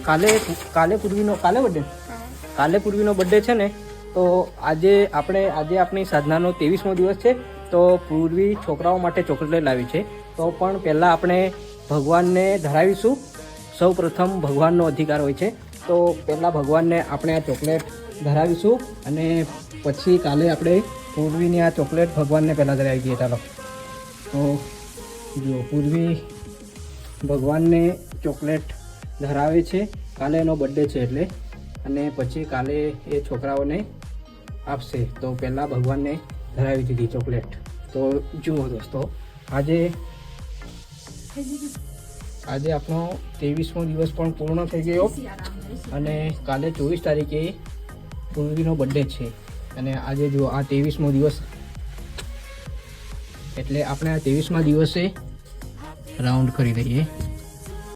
કાલે પૂર્વીનો બર્થડે છે ને, તો આજે આપણી સાધનાનો 23મો દિવસ છે. તો પૂર્વી છોકરાઓ માટે ચોકલેટ લાવી છે. તો પણ પહેલાં આપણે ભગવાનને ધરાવીશું. સૌ પ્રથમ ભગવાનનો અધિકાર હોય છે, તો પહેલાં ભગવાનને આપણે આ ચોકલેટ ધરાવીશું અને પછી કાલે આપણે પૂર્વીની આ ચોકલેટ ભગવાનને પહેલાં ધરાવી દઈએ. ચાલો, તો જો પૂર્વી ભગવાનને ચોકલેટ ધરાવે છે. કાલે એનો બર્થડે છે એટલે, અને પછી કાલે એ છોકરાઓને આપશે. તો પહેલાં ભગવાનને ધરાવી દીધી ચોકલેટ. તો જુઓ દોસ્તો, આજે આપણો 23મો દિવસ પણ પૂર્ણ થઈ ગયો અને કાલે 24 તારીખે પૂર્વીનો બર્થડે છે. અને આજે જો આ 23મો દિવસ, એટલે આપણે આ 23મા દિવસે રાઉન્ડ કરી દઈએ.